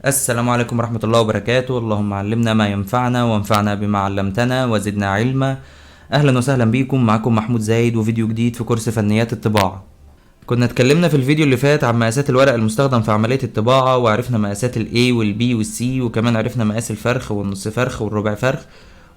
السلام عليكم ورحمة الله وبركاته. اللهم علمنا ما ينفعنا وانفعنا بما علمتنا وزدنا علما. أهلا وسهلا بيكم، معكم محمود زايد وفيديو جديد في كورس فنيات الطباعة. كنا اتكلمنا في الفيديو اللي فات عن مقاسات الورق المستخدم في عملية الطباعة، وعرفنا مقاسات ال A وال B وال C، وكمان عرفنا مقاس الفرخ والنص فرخ والربع فرخ،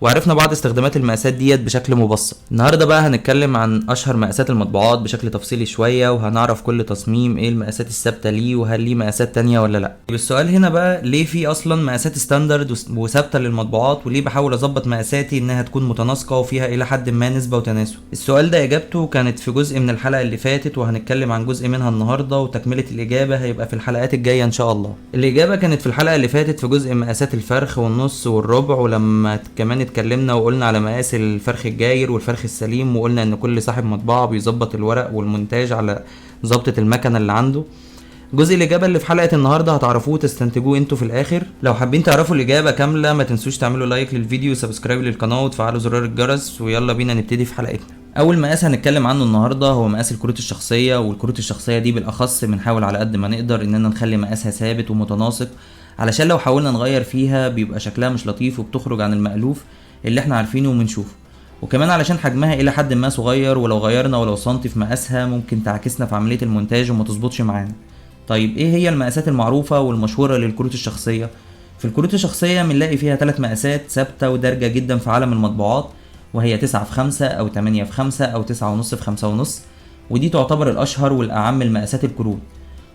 وعرفنا بعض استخدامات المقاسات ديت بشكل مبسط. النهارده بقى هنتكلم عن اشهر مقاسات المطبوعات بشكل تفصيلي شويه، وهنعرف كل تصميم ايه المقاسات الثابته ليه، وهل ليه مقاسات تانية ولا لا. السؤال هنا بقى، ليه في اصلا مقاسات ستاندرد وثابته للمطبوعات، وليه بحاول اظبط مقاساتي انها تكون متناسقه وفيها الى حد ما نسبه وتناسب؟ السؤال ده اجابته كانت في جزء من الحلقه اللي فاتت، وهنتكلم عن جزء منها النهارده، وتكمله الاجابه هيبقى في الحلقات الجايه ان شاء الله. الاجابه كانت في الحلقه اللي فاتت في جزء مقاسات الفرخ والنص والربع، ولما كمان اتكلمنا وقلنا على مقاس الفرخ الجاير والفرخ السليم، وقلنا ان كل صاحب مطبعه بيظبط الورق والمونتاج على ظبطة المكنه اللي عنده. جزء الاجابه اللي في حلقه النهارده هتعرفوه وتستنتجوه انتوا في الاخر. لو حابين تعرفوا الاجابه كامله ما تنسوش تعملوا لايك للفيديو وسبسكرايب للقناه وتفعلوا زرار الجرس، ويلا بينا نبتدي في حلقتنا. اول مقاس هنتكلم عنه النهارده هو مقاس الكروت الشخصيه، والكروت الشخصيه دي بالاخص بنحاول على قد ما نقدر اننا نخلي مقاسها ثابت ومتناسق، علشان لو حاولنا نغير فيها بيبقى شكلها مش لطيف وبتخرج عن المألوف اللي احنا عارفينه وبنشوفه، وكمان علشان حجمها الى حد ما صغير، ولو غيرنا ولو سنتي في مقاسها ممكن تعكسنا في عملية المونتاج وما تظبطش معانا. طيب ايه هي المقاسات المعروفة والمشهورة للكروت الشخصية؟ في الكروت الشخصية بنلاقي فيها 3 مقاسات ثابتة ودارجة جدا في عالم المطبوعات، وهي 9 في 5 او 8 في 5 او 9.5 في 5.5، ودي تعتبر الاشهر والاعم المقاسات الكروت.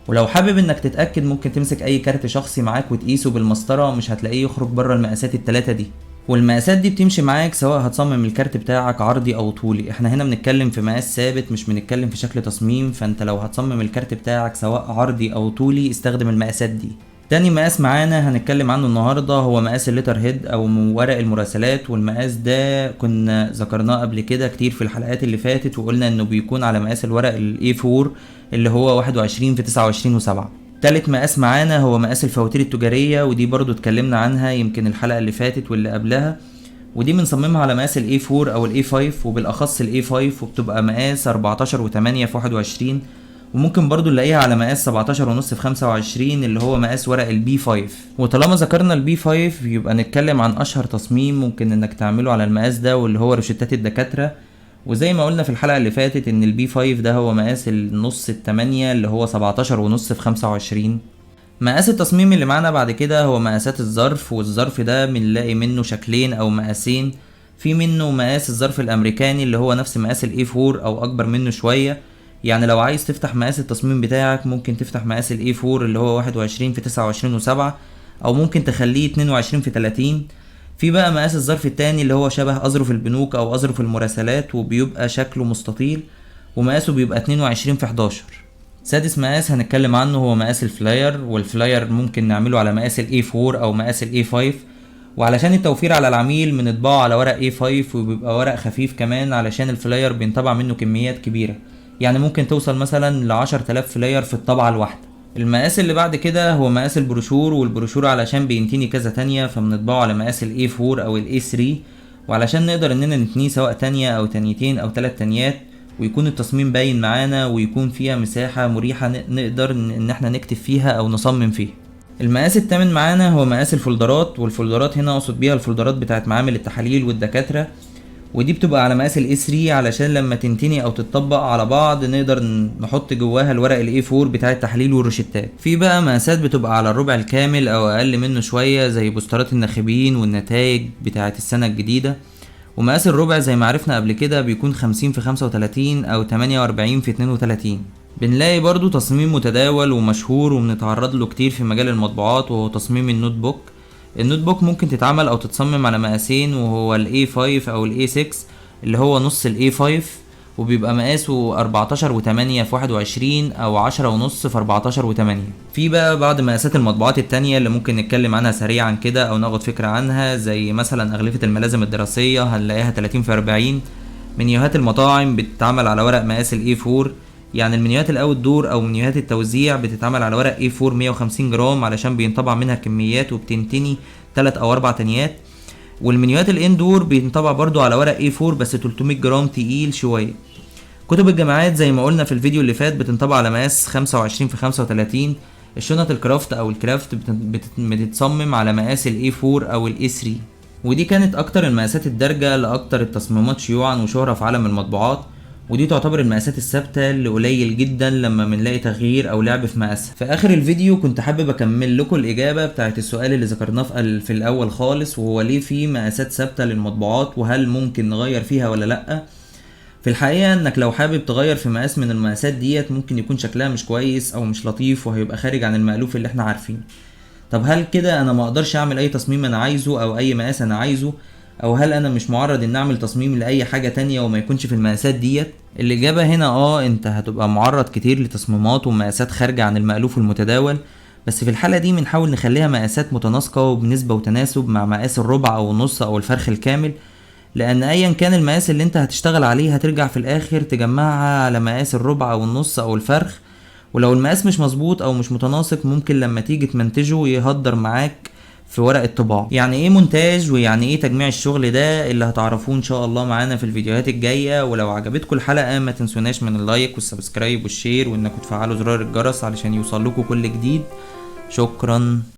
ولو حابب انك تتأكد ممكن تمسك اي كارت شخصي معاك وتقيسه بالمسطرة، مش هتلاقيه يخرج بره المقاسات ال3 دي. والمقاسات دي بتمشي معاك سواء هتصمم الكارت بتاعك عرضي او طولي، احنا هنا بنتكلم في مقاس ثابت مش بنتكلم في شكل تصميم، فانت لو هتصمم الكارت بتاعك سواء عرضي او طولي استخدم المقاسات دي. تاني مقاس معانا هنتكلم عنه النهاردة هو مقاس الليتر هيد او ورق المراسلات، والمقاس ده كنا ذكرناه قبل كده كتير في الحلقات اللي فاتت، وقلنا انه بيكون على مقاس الورق ال A4 اللي هو 21 في 29.7. تالت مقاس معانا هو مقاس الفواتير التجارية، ودي برضو اتكلمنا عنها يمكن الحلقة اللي فاتت واللي قبلها، ودي بنصممها على مقاس ال A4 او ال A5، وبالاخص ال A5، وبتبقى مقاس 14 و8 في 21، وممكن برضو نلاقيها على مقاس 17.5 في 25 اللي هو مقاس ورق ال B5. وطالما ذكرنا ال B5 يبقى نتكلم عن اشهر تصميم ممكن انك تعمله على المقاس ده، واللي هو روشتات الدكاترة. وزي ما قلنا في الحلقة اللي فاتت ان البي 5 ده هو مقاس النص التمانية اللي هو 17.5 في 25. مقاس التصميم اللي معانا بعد كده هو مقاسات الظرف، والظرف ده بنلاقي منه شكلين او مقاسين. في منه مقاس الظرف الامريكاني اللي هو نفس مقاس الاي 4 او اكبر منه شوية، يعني لو عايز تفتح مقاس التصميم بتاعك ممكن تفتح مقاس الاي 4 اللي هو 21 في 29.7، او ممكن تخليه 22 في 30. في بقى مقاس الظرف التاني اللي هو شبه اظرف البنوك او اظرف المراسلات، وبيبقى شكله مستطيل ومقاسه بيبقى 22 في 11. سادس مقاس هنتكلم عنه هو مقاس الفلاير، والفلاير ممكن نعمله على مقاس ال A4 او مقاس ال A5، وعلشان التوفير على العميل بنطبعه على ورق A5، وبيبقى ورق خفيف كمان علشان الفلاير بينطبع منه كميات كبيرة، يعني ممكن توصل مثلا ل10,000 فلاير في الطبعة الواحدة. المقاس اللي بعد كده هو مقاس البروشور، والبروشور علشان بينتني كذا تانية فبنطبعه على مقاس ال A4 او ال A3، وعلشان نقدر اننا نتنيه سواء تانية او تانيتين او 3 تانيات، ويكون التصميم باين معانا ويكون فيها مساحة مريحة نقدر ان احنا نكتب فيها او نصمم فيها. المقاس الثامن معانا هو مقاس الفولدرات، والفولدرات هنا اقصد بيها الفولدرات بتاعت معامل التحاليل والدكاترة، ودي بتبقى على مقاس ال A3 علشان لما تنتني او تتطبق على بعض نقدر نحط جواها الورق ال A4 بتاع التحليل والروشتات. في بقى مقاسات بتبقى على الربع الكامل او اقل منه شوية زي بوسترات الناخبين والنتائج بتاعت السنة الجديدة، ومقاس الربع زي ما عرفنا قبل كده بيكون 50 في 35 او 48 في 32. بنلاقي برضو تصميم متداول ومشهور وبنتعرض له كتير في مجال المطبوعات وهو تصميم النوت بوك. النوت بوك ممكن تتعمل او تتصمم على مقاسين، وهو ال A5 او ال A6 اللي هو نص ال A5، وبيبقى مقاسه 14 و8 في 21 او 10.5 في 14 و8. في بقى بعض مقاسات المطبوعات التانية اللي ممكن نتكلم عنها سريعا كده او ناخد فكرة عنها، زي مثلا اغلفة الملازم الدراسية هنلاقيها 30 في 40. منيوهات المطاعم بتتعمل على ورق مقاس ال A4، يعني المنيوهات الاوت دور او منيوهات التوزيع بتتعمل على ورق A4 150 جرام علشان بينطبع منها كميات وبتنتني 3 او 4 تانيات. والمنيوهات الاندور بينطبع برضو على ورق A4 بس 300 جرام تقيل شوية. كتب الجامعات زي ما قلنا في الفيديو اللي فات بتنطبع على مقاس 25 في 35، الشنط الكرافت او الكرافت بتتصمم على مقاس الاي 4 او الاي 3، ودي كانت اكتر المقاسات الدارجة لاكتر التصميمات شيوعا وشهرة في عالم المطبوعات، ودي تعتبر المقاسات الثابتة اللي قليل جدا لما بنلاقي تغيير او لعب في مقاسها. في اخر الفيديو كنت حابب اكمل لكم الاجابة بتاعت السؤال اللي ذكرناه في الاول خالص، وهو ليه في مقاسات ثابتة للمطبوعات وهل ممكن نغير فيها ولا لأ. في الحقيقة انك لو حابب تغير في مقاس من المقاسات ديت ممكن يكون شكلها مش كويس او مش لطيف وهيبقى خارج عن المألوف اللي احنا عارفينه. طب هل كده انا ما اقدرش اعمل اي تصميم انا عايزه او اي مقاس انا عايزه، او هل انا مش معرض ان اعمل تصميم لاي حاجة تانية وما يكونش في المقاسات ديت؟ الاجابة هنا انت هتبقى معرض كتير لتصميمات ومقاسات خارجة عن المألوف المتداول، بس في الحالة دي بنحاول نخليها مقاسات متناسقة وبنسبة وتناسب مع مقاس الربع او النص او الفرخ الكامل، لان ايا كان المقاس اللي انت هتشتغل عليه هترجع في الاخر تجمعها على مقاس الربع او النص او الفرخ، ولو المقاس مش مظبوط او مش متناسق ممكن لما تيجي تمنتجه يهدر معاك في ورق الطباعة. يعني ايه مونتاج ويعني ايه تجميع الشغل ده اللي هتعرفوه ان شاء الله معانا في الفيديوهات الجاية. ولو عجبتكم الحلقة ما تنسوناش من اللايك والسبسكرايب والشير وانكم تفعلوا زرار الجرس علشان يوصل لكم كل جديد. شكرا.